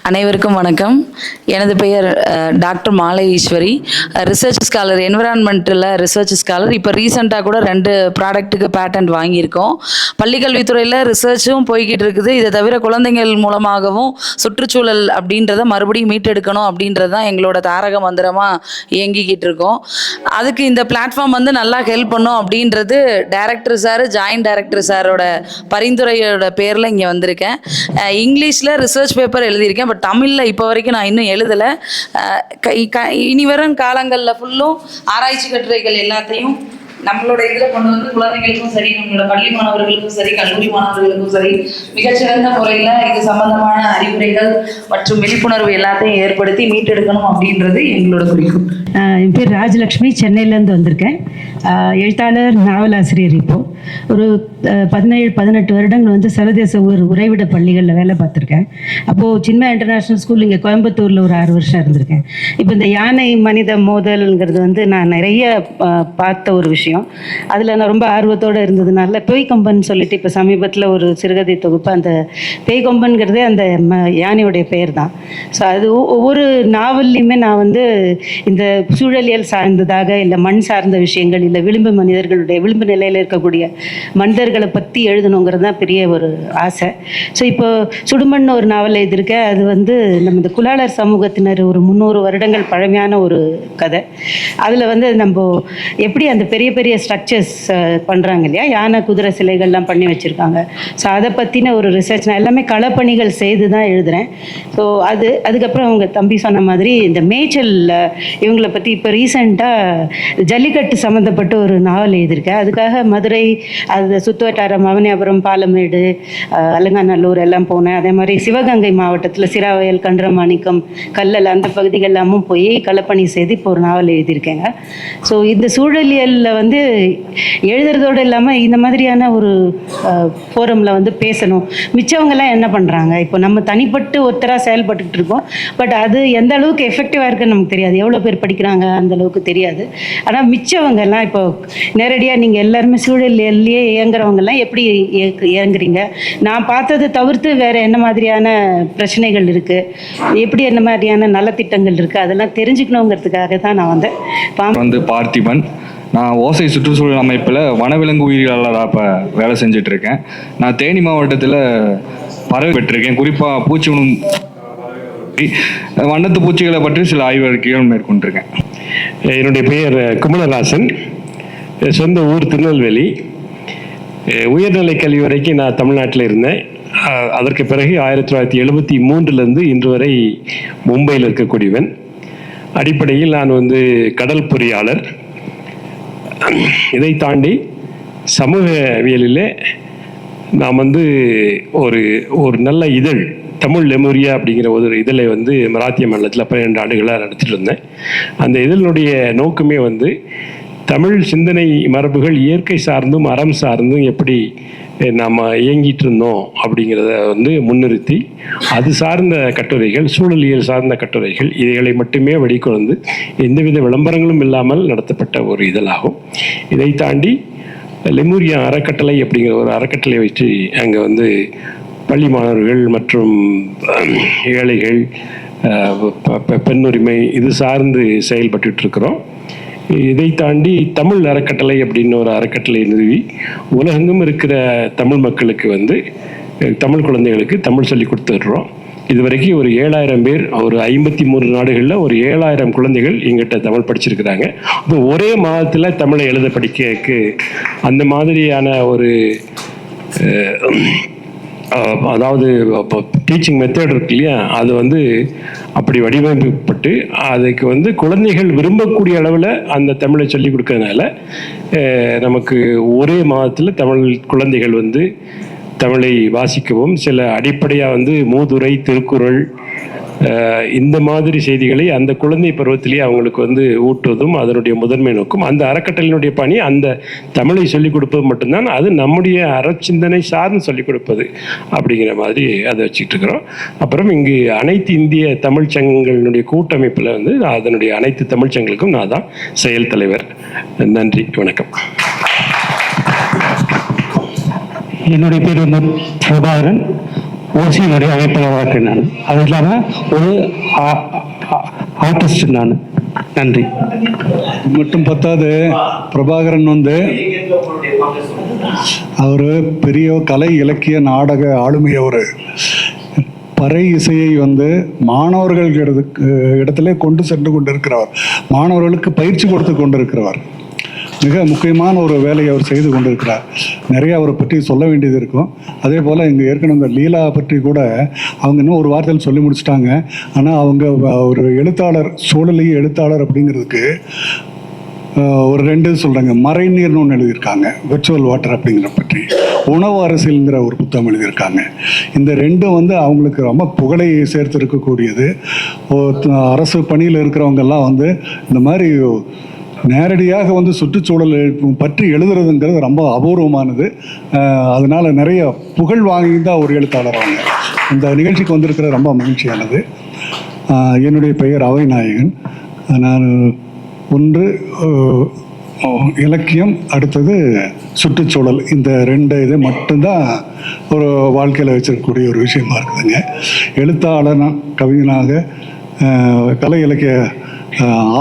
அனைவருக்கும் வணக்கம். எனது பெயர் doctor Malai Eswari, research scholar, என்விரான்மெண்ட்டில் ரிசர்ச் ஸ்காலர். இப்போ ரீசெண்டாக கூட 2 ப்ராடக்ட்டுக்கு பேட்டன்ட் வாங்கியிருக்கோம். பள்ளிக்கல்வித்துறையில் ரிசர்ச்சும் போய்கிட்டு இருக்குது. இதை தவிர குழந்தைகள் மூலமாகவும் சுற்றுச்சூழல் அப்படின்றத மறுபடியும் மீட்டெடுக்கணும் அப்படின்றது தான் எங்களோட தாரக மந்திரமாக இயங்கிக்கிட்டு இருக்கோம். அதுக்கு இந்த பிளாட்ஃபார்ம் வந்து நல்லா ஹெல்ப் பண்ணும் அப்படின்றது டைரக்டர் சார், ஜாயின்ட் டைரக்டர் சாரோட பரிந்துரையோட பேரில் இங்கே வந்திருக்கேன். இங்கிலீஷில் ரிசர்ச் பேப்பர் எழுதியிருக்கேன், பட் தமிழில் இப்போ வரைக்கும் நான் இன்னும் எழுதலை. இனி வரும் காலங்களில் ஃபுல்லும் ஆராய்ச்சி கட்டுரைகள் எல்லாத்தையும் நம்மளோட இதில் கொண்டு வந்து குழந்தைகளுக்கும் சரி, நம்மளோட பள்ளி மாணவர்களுக்கும் சரி, கல்லூரி மாணவர்களுக்கும் சரி மிகச்சிறந்த முறையில் இது சம்பந்தமான அறிவுரைகள் மற்றும் விழிப்புணர்வு எல்லாத்தையும் ஏற்படுத்தி மீட்டெடுக்கணும் அப்படின்றது எங்களோட குறிக்கோள். என் பேர் ராஜலக்ஷ்மி, சென்னையிலேருந்து வந்திருக்கேன். எழுத்தாளர், நாவலாசிரியர். இப்போது ஒரு 17-18 வருடங்கள் வந்து சர்வதேச உறைவிட பள்ளிகளில் வேலை பார்த்துருக்கேன். அப்போது சின்மயா இன்டர்நேஷ்னல் ஸ்கூல் இங்கே கோயம்புத்தூரில் ஒரு 6 வருஷம் இருந்திருக்கேன். இப்போ இந்த யானை மனித மோதல்ங்கிறது வந்து நான் நிறைய பார்த்த ஒரு விஷயம். அதில் நான் ரொம்ப ஆர்வத்தோடு இருந்ததுனால பேய்கொம்பன் சொல்லிட்டு இப்போ சமீபத்தில் ஒரு சிறுகதை தொகுப்பு, அந்த பேய்கொம்பன்கிறதே அந்த யானையுடைய பெயர் தான். ஸோ அது ஒவ்வொரு நாவல்லையுமே நான் வந்து இந்த சூழலியல் சார்ந்ததாக, இல்லை மண் சார்ந்த விஷயங்கள், இல்லை விளிம்பு மனிதர்களுடைய விளிம்பு நிலையில் இருக்கக்கூடிய மனிதர்களை பற்றி எழுதணுங்கிறது தான் பெரிய ஒரு ஆசை. ஸோ இப்போ சுடுமண் ஒரு நாவல் எழுதியிருக்கேன். அது வந்து நம்ம இந்த குலாளர் சமூகத்தினர் ஒரு 300 வருடங்கள் பழமையான ஒரு கதை. அதில் வந்து நம்ம எப்படி அந்த பெரிய பெரிய ஸ்ட்ரக்சர்ஸ் பண்ணுறாங்க இல்லையா, யானை குதிரை சிலைகள்லாம் பண்ணி வச்சுருக்காங்க. ஸோ அதை பற்றின ஒரு ரிசர்ச் நான் எல்லாமே களப்பணிகள் செய்து தான் எழுதுகிறேன். ஸோ அதுக்கப்புறம் அவங்க தம்பி சொன்ன மாதிரி இந்த மேய்ச்சல் இவங்களை பற்றி இப்போ ரீசெண்டாக ஜல்லிக்கட்டு சம்மந்தப்பட்ட ஒரு நாவல் எழுதியிருக்கேன். அதுக்காக மதுரை, அது சுற்றுவட்டாரம், அவனியாபுரம், பாலமேடு, அலங்காநல்லூர் எல்லாம் போனேன். அதே மாதிரி சிவகங்கை மாவட்டத்தில் சிராவயல், கன்றமாணிக்கம், கல்லல் அந்த பகுதிகள் எல்லாமும் போய் களப்பணி செய்து இப்போ ஒரு நாவல் எழுதியிருக்கேங்க. ஸோ இந்த சூழலியலில் வந்து எழுதுறதோடு இல்லாமல் இந்த மாதிரியான ஒரு ஃபோரமில் வந்து பேசணும். மிச்சவங்கெல்லாம் என்ன பண்ணுறாங்க, இப்போ நம்ம தனிப்பட்டு ஒருத்தராக செயல்பட்டுக்கிட்டு இருக்கோம், பட் அது எந்த அளவுக்கு எஃபெக்டிவாக இருக்குன்னு நமக்கு தெரியாது. எவ்வளோ பேர் படிக்கிறாங்க அந்த அளவுக்கு தெரியாது. ஆனால் மிச்சவங்கெல்லாம் இப்போ நேரடியாக நீங்கள் எல்லாருமே சூழலிலேயே இயங்குறவங்கெல்லாம் எப்படி இயங்குறீங்க, நான் பார்த்ததை தவிர்த்து வேறு என்ன மாதிரியான பிரச்சனைகள் இருக்குது, எப்படி என்ன மாதிரியான நலத்திட்டங்கள் இருக்குது, அதெல்லாம் தெரிஞ்சுக்கணுங்கிறதுக்காக தான் நான் வந்தேன். வந்து பார்த்திபன், நான் ஓசை சுற்றுச்சூழல் அமைப்பில் வனவிலங்கு உயிரியாளராக இப்போ வேலை செஞ்சிட்ருக்கேன். நான் தேனி மாவட்டத்தில் பறவை பெற்றிருக்கேன். குறிப்பாக பூச்சி உண்ணும் வண்ணத்து பூச்சிகளை பற்றி சில ஆய்வறிக்கைகள் மேற்கொண்டிருக்கேன். என்னுடைய பெயர் குமலராசன், சொந்த ஊர் திருநெல்வேலி. உயர்நிலை கல்வி வரைக்கும் நான் தமிழ்நாட்டில் இருந்தேன். அதற்கு பிறகு 1973 இன்று வரை மும்பையில் இருக்கக்கூடியவன். அடிப்படையில் நான் வந்து கடல் பொறியாளர். இதை தாண்டி சமூகவியலில் நாம் வந்து ஒரு நல்ல இதழ், தமிழ் லெமோரியா அப்படிங்கிற ஒரு இதழை வந்து மராத்திய மாநிலத்தில் 12 ஆண்டுகளாக நடத்திட்டு இருந்தேன். அந்த இதழினுடைய நோக்கமே வந்து தமிழ் சிந்தனை மரபுகள் இயற்கை சார்ந்தும் அறம் சார்ந்தும் எப்படி நாம் இயங்கிட்டு இருந்தோம் அப்படிங்கிறத வந்து முன்னிறுத்தி அது சார்ந்த கட்டுரைகள், சூழலியல் சார்ந்த கட்டுரைகள், இதைகளை மட்டுமே வெளிக்கொண்டு எந்தவித விளம்பரங்களும் இல்லாமல் நடத்தப்பட்ட ஒரு இதழாகும். இதை தாண்டி லெமூரியா அறக்கட்டளை அப்படிங்கிற ஒரு அறக்கட்டளை வச்சு அங்கே வந்து பள்ளி மாணவர்கள் மற்றும் ஏழைகள், பெண்ணுரிமை இது சார்ந்து செயல்பட்டு இருக்கிறோம். இதை தாண்டி தமிழ் அறக்கட்டளை அப்படின்னு ஒரு அறக்கட்டளை நிறுவி உலகெங்கும் இருக்கிற தமிழ் மக்களுக்கு வந்து தமிழ் குழந்தைகளுக்கு தமிழ் சொல்லி கொடுத்துட்றோம். இது வரைக்கும் ஒரு 7000 பேர், ஒரு 53 நாடுகளில் ஒரு 7000 குழந்தைகள் எங்கிட்ட தமிழ் படிச்சிருக்கிறாங்க. இப்போ ஒரே மாதத்தில் தமிழை எழுத படிக்க அந்த மாதிரியான ஒரு அதாவது டீச்சிங் மெத்தட் இருக்கு இல்லையா, அது வந்து அப்படி வடிவமைக்கப்பட்டு அதுக்கு வந்து குழந்தைகள் விரும்பக்கூடிய அளவில் அந்த தமிழை சொல்லிக் கொடுக்கறதுனால நமக்கு ஒரே மாதத்தில் தமிழ் குழந்தைகள் வந்து தமிழை வாசிக்கவும் சில அடிப்படையாக வந்து மூதுரை, திருக்குறள் இந்த மாதிரி செய்திகளை அந்த குழந்தை பருவத்திலேயே அவங்களுக்கு வந்து ஊட்டுவதும் அதனுடைய முதன்மை நோக்கம். அந்த அறக்கட்டளையினுடைய பணி அந்த தமிழை சொல்லிக் கொடுப்பது மட்டும்தான், அது நம்முடைய அறச்சிந்தனை சார்ந்து சொல்லிக் கொடுப்பது அப்படிங்கிற மாதிரி அதை வச்சுக்கிட்டு இருக்கிறோம். அப்புறம் இங்கு அனைத்து இந்திய தமிழ் சங்கங்களினுடைய கூட்டமைப்பில் வந்து அதனுடைய அனைத்து தமிழ் சங்கங்களுக்கும் நான் தான் செயல் தலைவர். நன்றி, வணக்கம். என்னுடைய பேர் வந்து பிரபாகரன், ஓசியினுடைய அமைப்பாளராக இருக்கேன் நான். அது இல்லாமல் ஒரு ஆர்டிஸ்ட் நான். நன்றி. மட்டும் பத்தாது, பிரபாகரன் வந்து அவர் பெரிய கலை இலக்கிய நாடக ஆளுமையை ஒரு பறை இசையை வந்து மாணவர்கள் இடத்துல கொண்டு சென்று கொண்டிருக்கிறவர், மாணவர்களுக்கு பயிற்சி கொடுத்து கொண்டிருக்கிறவர். மிக முக்கியமான ஒரு வேலையை அவர் செய்து கொண்டிருக்கிறார். நிறைய அவரை பற்றி சொல்ல வேண்டியது இருக்கும். அதே போல் இங்கே ஏற்கனவே இந்த லீலா பற்றி கூட அவங்க இன்னும் ஒரு வார்த்தையில் சொல்லி முடிச்சிட்டாங்க. ஆனால் அவங்க ஒரு எழுத்தாளர், சூழலிய எழுத்தாளர் அப்படிங்கிறதுக்கு ஒரு 2 சொல்கிறாங்க. மறைநீர்னு ஒன்று எழுதியிருக்காங்க, விர்ச்சுவல் வாட்டர் அப்படிங்கிற பற்றி. உணவு அரசியல்ங்கிற ஒரு புத்தகம் எழுதியிருக்காங்க. இந்த 2 வந்து அவங்களுக்கு ரொம்ப புகழை சேர்த்து இருக்கக்கூடியது. அரசு பணியில் இருக்கிறவங்கெல்லாம் வந்து இந்த மாதிரி நேரடியாக வந்து சுற்றுச்சூழல் பற்றி எழுதுறதுங்கிறது ரொம்ப அபூர்வமானது. அதனால் நிறைய புகழ் வாங்கியிருந்த ஒரு எழுத்தாளர் அவங்க. இந்த நிகழ்ச்சிக்கு வந்திருக்கிற ரொம்ப மகிழ்ச்சியானது. என்னுடைய பெயர் அவைநாயகன். நான் ஒன்று இலக்கியம், அடுத்தது சுற்றுச்சூழல். இந்த 2 இது மட்டும்தான் ஒரு வாழ்க்கையில் வச்சிருக்கக்கூடிய ஒரு விஷயமா இருக்குதுங்க. எழுத்தாளர், கவிஞனாக, கலை இலக்கிய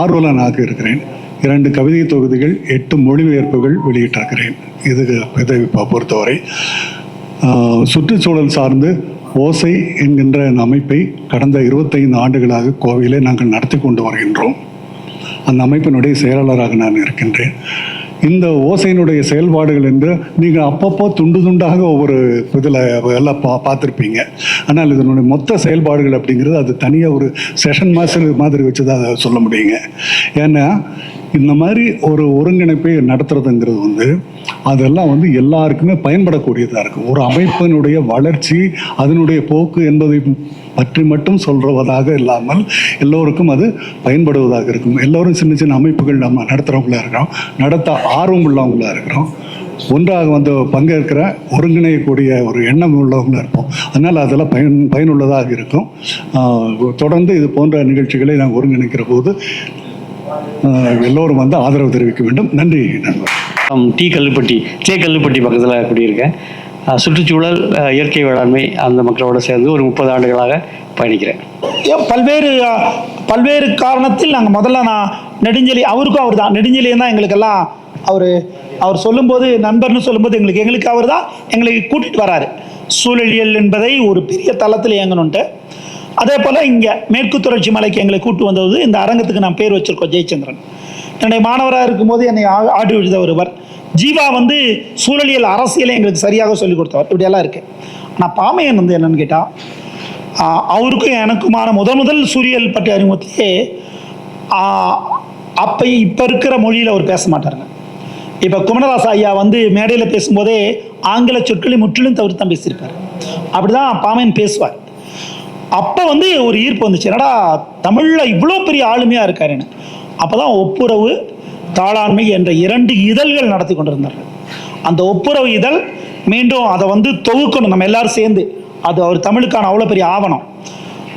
ஆர்வலனாக இருக்கிறேன். 2 கவிதை தொகுதிகள், 8 மொழிபெயர்ப்புகள் வெளியிட்டிருக்கிறேன். இதை பொறுத்தவரை சுற்றுச்சூழல் சார்ந்து ஓசை என்கின்ற அமைப்பை கடந்த 25 ஆண்டுகளாக கோவையிலே நாங்கள் நடத்தி கொண்டு வருகின்றோம். அந்த அமைப்பினுடைய செயலாளராக நான் இருக்கின்றேன். இந்த ஓசையினுடைய செயல்பாடுகள் என்று நீங்கள் அப்பப்போ துண்டு துண்டாக ஒவ்வொரு இதில் எல்லாம் பார்த்துருப்பீங்க. ஆனால் இதனுடைய மொத்த செயல்பாடுகள் அப்படிங்கிறது அது தனியாக ஒரு செஷன் மாதிரி வச்சு தான் அதை சொல்ல முடியுங்க. ஏன்னா இந்த மாதிரி ஒரு ஒருங்கிணைப்பை நடத்துறதுங்கிறது வந்து அதெல்லாம் வந்து எல்லாருக்குமே பயன்படக்கூடியதாக இருக்கும். ஒரு அமைப்பினுடைய வளர்ச்சி, அதனுடைய போக்கு என்பதை பற்றி மட்டும் சொல்வதாக இல்லாமல் எல்லோருக்கும் அது பயன்படுவதாக இருக்கும். எல்லோரும் சின்ன சின்ன அமைப்புகள் நம்ம நடத்துகிறவங்களா இருக்கிறோம், நடத்த ஆர்வம் உள்ளவங்களா இருக்கிறோம், ஒன்றாக வந்து பங்கேற்கிற ஒருங்கிணையக்கூடிய ஒரு எண்ணம் உள்ளவங்களா இருப்போம். அதனால் அதெல்லாம் பயனுள்ளதாக இருக்கும். தொடர்ந்து இது போன்ற நிகழ்ச்சிகளை நாங்கள் ஒருங்கிணைக்கிற போது எல்லோரும் வந்து ஆதரவு தெரிவிக்க வேண்டும். நன்றி நண்பர். கல்லுப்பட்டி பக்கத்தில் குடியிருக்கேன். சுற்றுச்சூழல், இயற்கை வேளாண்மை அந்த மக்களோடு சேர்ந்து ஒரு 30 ஆண்டுகளாக பயணிக்கிறேன். பல்வேறு காரணத்தில் நாங்கள் முதல்ல நெடுஞ்செலி, அவருக்கும் அவர் தான், நெடுஞ்செலியன் தான் எங்களுக்கெல்லாம் அவர் சொல்லும்போது, நண்பர்னு சொல்லும்போது எங்களுக்கு அவர் தான் எங்களை கூட்டிகிட்டு வராரு. சூழலியல் என்பதை ஒரு பெரிய தளத்தில் இயங்கணுன்ட்டு. அதே போல் இங்கே மேற்கு தொடர்ச்சி மலைக்கு எங்களை கூட்டு வந்தது. இந்த அரங்கத்துக்கு நான் பேர் வச்சுருக்கோம் ஜெயச்சந்திரன். என்னுடைய மாணவராக இருக்கும்போது என்னை ஆடி விழுத ஒருவர். ஜீவா வந்து சூழலியல் அரசியலை எங்களுக்கு சரியாக சொல்லிக் கொடுத்தவர். இப்படியெல்லாம் இருக்குது. ஆனால் பாமையன் வந்து என்னென்னு கேட்டால், அவருக்கும் எனக்குமான முதல் சூரியல் பற்றி அறிமுகத்திலே இப்போ இருக்கிற மொழியில் அவர் பேச மாட்டாருங்க. இப்போ குமரதாஸ் ஐயா வந்து மேடையில் பேசும்போதே ஆங்கில சொற்களை முற்றிலும் தவிர்த்து தான் பேசியிருக்காரு. அப்படி தான் பாமையன் பேசுவார். அப்போ வந்து ஒரு ஈர்ப்பு வந்துச்சு, என்னடா தமிழில் இவ்வளோ பெரிய ஆளுமையாக இருக்காருன்னு. அப்போ தான் ஒப்புரவு, தாளாண்மை என்ற 2 இதழ்கள் நடத்தி கொண்டிருந்தார்கள். அந்த ஒப்புரவு இதழ் மீண்டும் அதை வந்து தொகுக்கணும் நம்ம எல்லாரும் சேர்ந்து. அது அவர் தமிழுக்கான அவ்வளோ பெரிய ஆவணம்.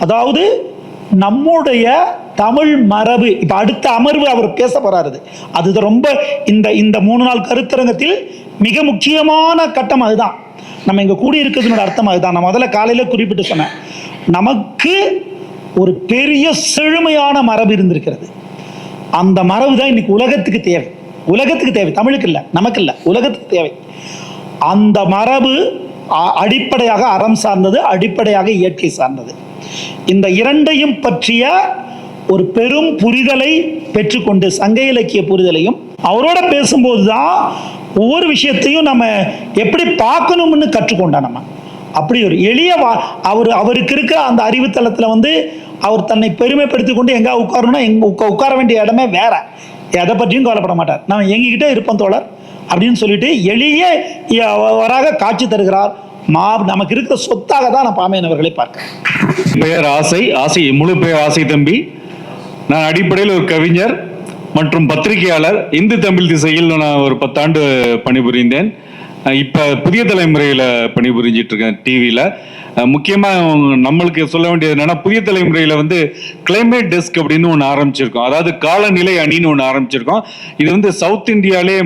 அதாவது நம்முடைய தமிழ் மரபு, இப்போ அடுத்த அமர்வு அவர் பேச போறாரு. அது ரொம்ப இந்த 3 நாள் கருத்தரங்கத்தில் மிக முக்கியமான கட்டம் அதுதான். நம்ம இங்கே கூடியிருக்கிறதுனோட அர்த்தம் அதுதான். நான் முதல்ல காலையில் குறிப்பிட்டு சொன்னேன், நமக்கு ஒரு பெரிய செழுமையான மரபு இருந்திருக்கிறது. அந்த மரபு தான் இன்னைக்கு உலகத்துக்கு தேவை. உலகத்துக்கு தேவை, தமிழுக்கு இல்லை, நமக்கு இல்லை, உலகத்துக்கு தேவை. அந்த மரபு அடிப்படையாக அறம் சார்ந்தது, அடிப்படையாக இயற்கை சார்ந்தது. இந்த 2ஐயும் பற்றிய ஒரு பெரும் புரிதலை பெற்றுக்கொண்டு, சங்க இலக்கிய புரிதலையும், அவரோட பேசும்போது தான் ஒவ்வொரு விஷயத்தையும் நம்ம எப்படி பார்க்கணும்னு கற்றுக்கொண்டோம். நம்ம அப்படி ஒரு எளிய அவருக்கு இருக்கிற அந்த அறிவுத்தளத்தில் வந்து அவர் தன்னை பெருமைப்படுத்தி கொண்டு எங்கே உட்காரணும்னா உட்கார வேண்டிய இடமே வேற, எதை பற்றியும் கவலைப்பட மாட்டார். நான் எங்ககிட்ட இருப்பேன் தோழர் அப்படின்னு சொல்லிட்டு எளியவராக காட்சி தருகிறார். நமக்கு இருக்கிற சொத்தாக தான் நான் பாமையன் அவர்களை பார்க்கிறேன். பெயர் ஆசை முழு பெயர் ஆசை தம்பி. நான் அடிப்படையில் ஒரு கவிஞர் மற்றும் பத்திரிகையாளர். இந்து தமிழ் திசையில் நான் ஒரு 10 ஆண்டு பணிபுரிந்தேன். இப்போ புதிய தலைமுறையில் பணிபுரிஞ்சிட்டு இருக்கேன் டிவியில். முக்கியமாக நம்மளுக்கு சொல்ல வேண்டியது என்னன்னா, புதிய தலைமுறையில் வந்து கிளைமேட் டெஸ்க் அப்படின்னு ஒன்று ஆரம்பிச்சிருக்கோம். அதாவது காலநிலை அணின்னு ஒன்று ஆரம்பிச்சிருக்கோம். இது வந்து சவுத் இந்தியாவிலே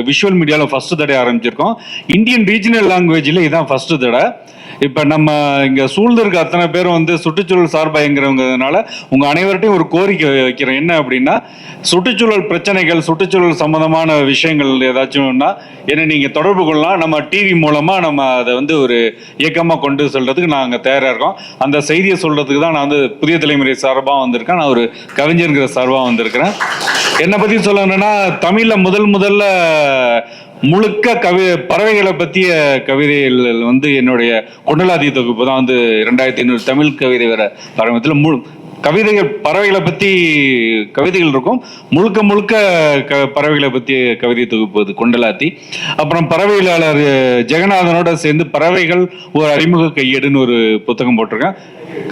விஷுவல் மீடியாவில் ஃபர்ஸ்ட் தடவை ஆரம்பிச்சிருக்கோம். இந்தியன் ரீஜனல் லாங்குவேஜில் இதுதான் ஃபர்ஸ்ட் தடவை. இப்போ நம்ம இங்கே சூழ்ந்திருக்க அத்தனை பேரும் வந்து சுற்றுச்சூழல் சார்பாங்கிறவங்கிறதுனால உங்கள் அனைவர்கிட்டையும் ஒரு கோரிக்கை வைக்கிறேன். என்ன அப்படின்னா, சுற்றுச்சூழல் பிரச்சனைகள், சுற்றுச்சூழல் சம்மந்தமான விஷயங்கள் ஏதாச்சும்னா என்னை நீங்கள் தொடர்பு கொள்ளலாம். நம்ம டிவி மூலமாக நம்ம அதை வந்து ஒரு இயக்கமாக கொண்டு செல்றதுக்கு நாங்கள் தயாராக இருக்கோம். அந்த செய்தியை சொல்கிறதுக்கு தான் நான் வந்து புதிய தலைமுறை சார்பாக வந்திருக்கேன். நான் ஒரு கவிஞருங்கிற சார்பாக வந்திருக்கிறேன். என்னை பற்றி சொல்லணும்னா, தமிழில் முதல்ல முழுக்க பறவைகளை பற்றிய கவிதைகள் வந்து என்னுடைய கொண்டலாதி தொகுப்பு தான் வந்து 2500 தமிழ் கவிதை வேற பரமத்தில் கவிதைகள் பறவைகளை பற்றி கவிதைகள் இருக்கும். முழுக்க பறவைகளை பற்றிய கவிதை தொகுப்பு அது கொண்டலாத்தி. அப்புறம் பறவையாளர் ஜெகநாதனோட சேர்ந்து பறவைகள் ஒரு அறிமுக கையேடுன்னு ஒரு புத்தகம் போட்டிருக்கேன்.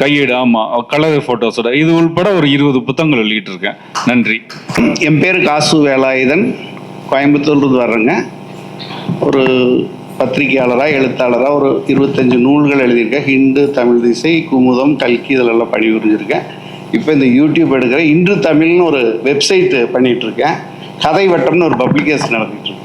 கையேடு, ஆமாம், கலர் ஃபோட்டோஸோட. இது உள்பட ஒரு 20 புத்தகங்கள் வெளியிட்டு இருக்கேன். நன்றி. என் பேர் காசு வேலாயுதன், கோயம்புத்தூர்லேருந்து வர்றேங்க. ஒரு பத்திரிகையாளராக, எழுத்தாளராக ஒரு 25 நூல்கள் எழுதியிருக்கேன். ஹிந்து தமிழ் திசை, குமுதம், கல்கி, இதெல்லாம் பணிபுரிஞ்சிருக்கேன். இப்போ இந்த யூடியூப் எடுக்கிறேன். இன்று தமிழ்னு ஒரு வெப்சைட் பண்ணிகிட்ருக்கேன். கதை வட்டம்னு ஒரு பப்ளிகேஷன் நடந்துகிட்ருக்கு.